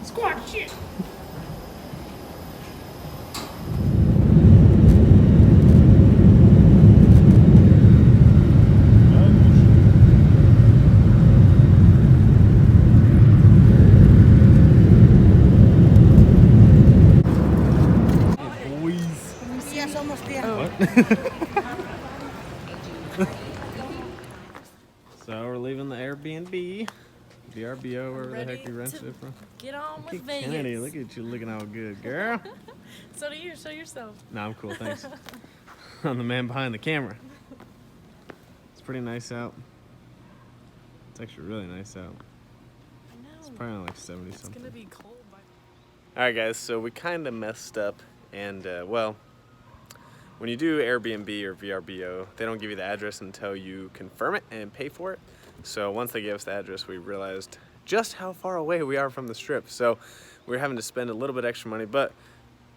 Squat shit. So we're leaving the Airbnb, VRBO, wherever the heck we rented it from. Get on with Vegas. Kennedy, look at you looking all good, girl. So do you. Show yourself. No, I'm cool, thanks. I'm the man behind the camera. It's pretty nice out. It's actually really nice out. I know. It's probably only like 70 It's something. gonna be cold. Alright guys, so we kind of messed up, and well, when you do Airbnb or VRBO, they don't give you the address until you confirm it and pay for it. So once they gave us the address, we realized just how far away we are from the strip. So we're having to spend a little bit extra money, but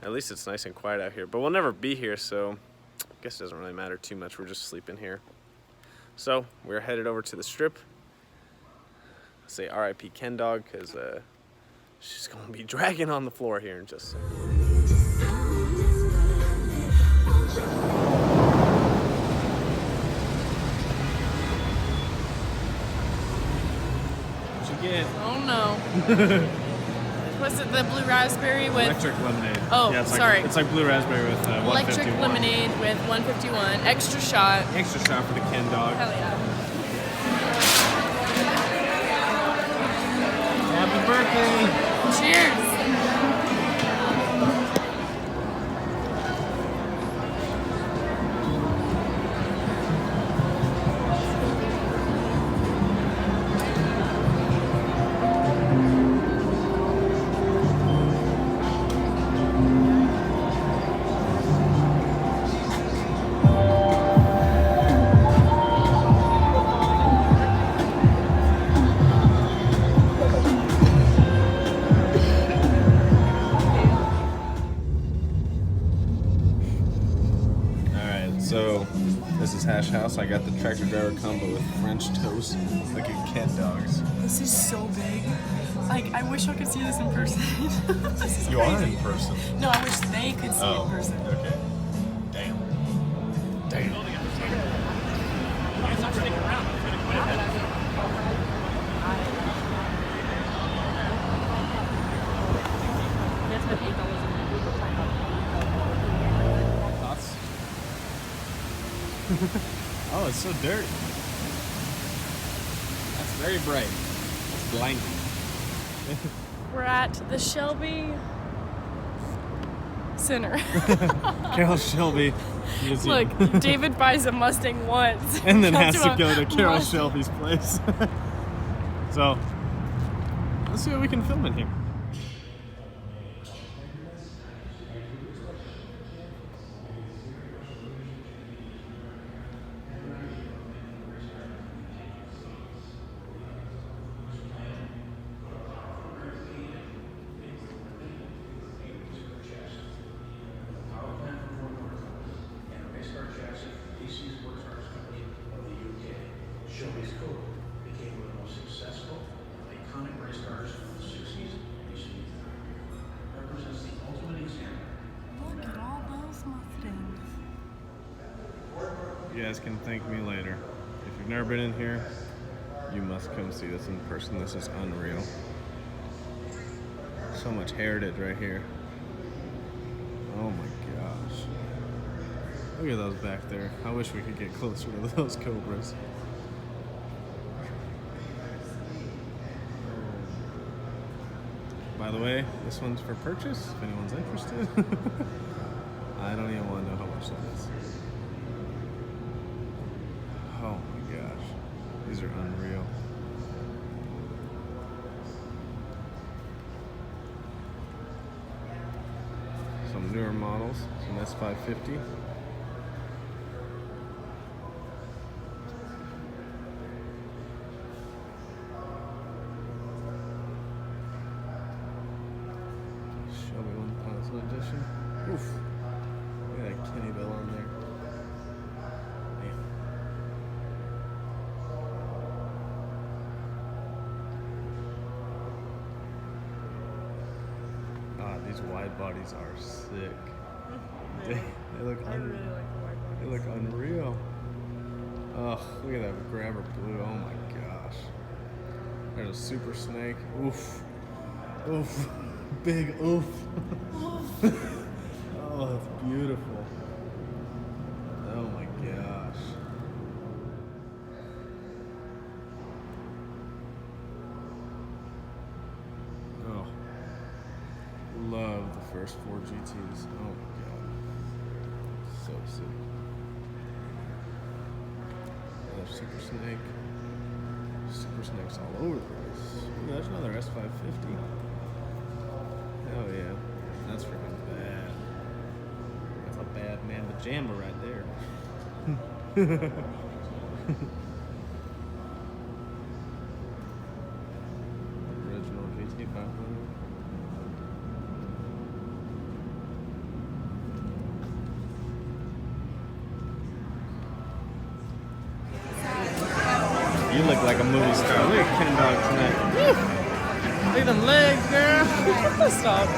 at least it's nice and quiet out here. But we'll never be here, so I guess it doesn't really matter too much. We're just sleeping here. So we're headed over to the strip. Say RIP Ken Dog, because she's gonna be dragging on the floor here in just a second. Oh no. Was it the blue raspberry with Electric lemonade? Oh, yeah, it's sorry. It's like blue raspberry with 151. Electric lemonade with 151. Extra shot. Extra shot for the Ken Dog. Hell yeah. Happy birthday! Cheers. So, this is Hash House. I got the tractor driver combo with French toast. Look at Ken Dogs. This is so big. Like, I wish I could see this in person. This is You crazy. are in person. No, I wish they could see it in person. Okay. Damn. Damn. Thoughts? Oh, it's so dirty. That's very bright. It's blinding. We're at the Shelby Center. Carol Shelby Museum. Look, David buys a Mustang once. And then has Comes to go to a Carol Mustang. Shelby's place. So, let's see what we can film in here. Shelby's Cove became one of the most successful, iconic race cars from the 60s and 80s. Represents the ultimate example. Look at all those Mustangs. You guys can thank me later. If you've never been in here, you must come see this in person. This is unreal. So much heritage right here. Oh my gosh. Look at those back there. I wish we could get closer to those Cobras. By the way, this one's for purchase, if anyone's interested. I don't even want to know how much that is. Oh my gosh. These are unreal. Some newer models, some S550. Shelby 1000 edition. Oof. Look at that Kenny Bell on there. Man. these wide bodies are sick. They look I really like the white they bodies. look unreal. Oh, look at that grabber blue. Oh my gosh. There's a super snake. Oof. Oof. Big oof. Oh, that's beautiful. Oh my gosh. Oh. Love the first 4 GTs. Oh my god. So sick. Another super snake. Super snakes all over the place. Ooh, there's another S550. Hell yeah. That's freaking bad. That's a bad man pajama right there. Original GT 500. You look like a movie star. Look at Ken Dog tonight. Woo! Look at them legs, girl. Stop.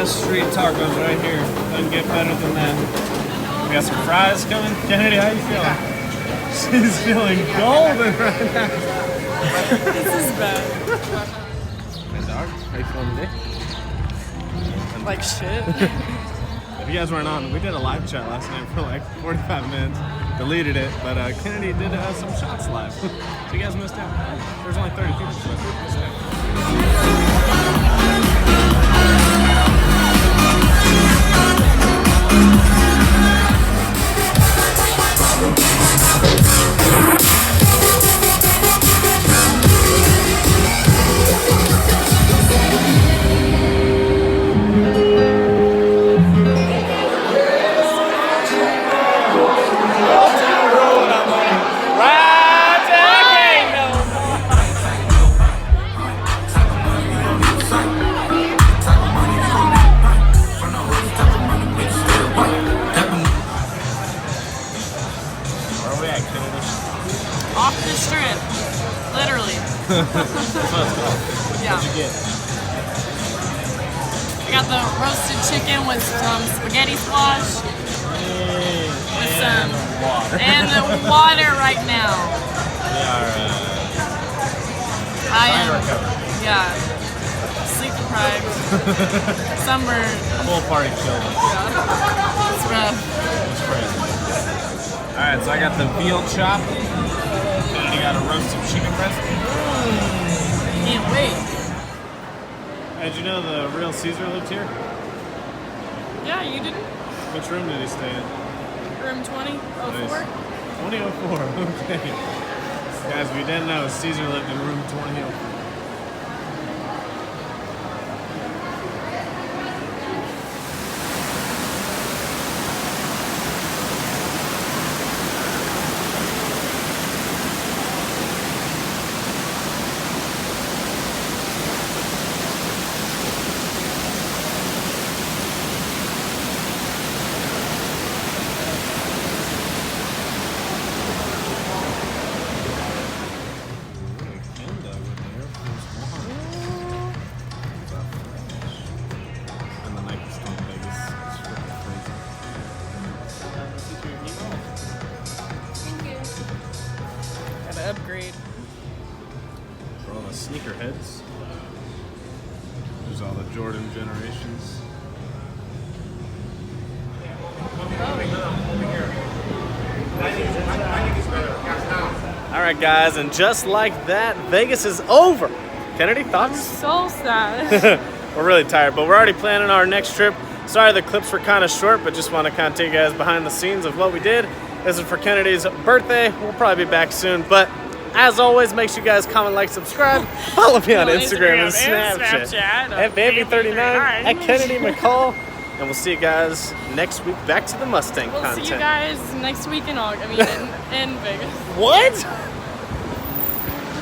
Street tacos right here. Doesn't get better than that. We got some fries coming. Kennedy, how you feeling? She's feeling golden right now. This is bad. My dog, how you feeling today? Like shit. If you guys weren't on, we did a live chat last night for like 45 minutes. Deleted it, but Kennedy did some shots live. So you guys missed out. There's only 30 people, so you missed out. Off the strip. Literally. Yeah. What'd you get? I got the roasted chicken with some spaghetti squash. With some water. And the water right now. We are I am. recovered. Yeah. Sleep deprived. Sunburned. Full party children. It's rough. It's crazy. Alright, so I got the veal chop. And you got a roasted chicken breast. Can't wait. Did you know the real Caesar lived here? Yeah, you didn't? Which room did he stay in? Room 2004? 2004, okay. Guys, if you didn't know, Caesar lived in room 2004. sneakerheads. There's all the Jordan generations. All right, guys, and just like that, Vegas is over. Kennedy, thoughts? So sad. We're really tired, but we're already planning our next trip. Sorry the clips were kind of short, but just want to kind of take you guys behind the scenes of what we did. This is for Kennedy's birthday. We'll probably be back soon, but as always, make sure you guys comment, like, subscribe. Follow me on Instagram and Snapchat at Bambi39, at Kennedy McCall, and we'll see you guys next week. Back to the Mustang content. We'll see you guys next week in August. I mean, in Vegas. What?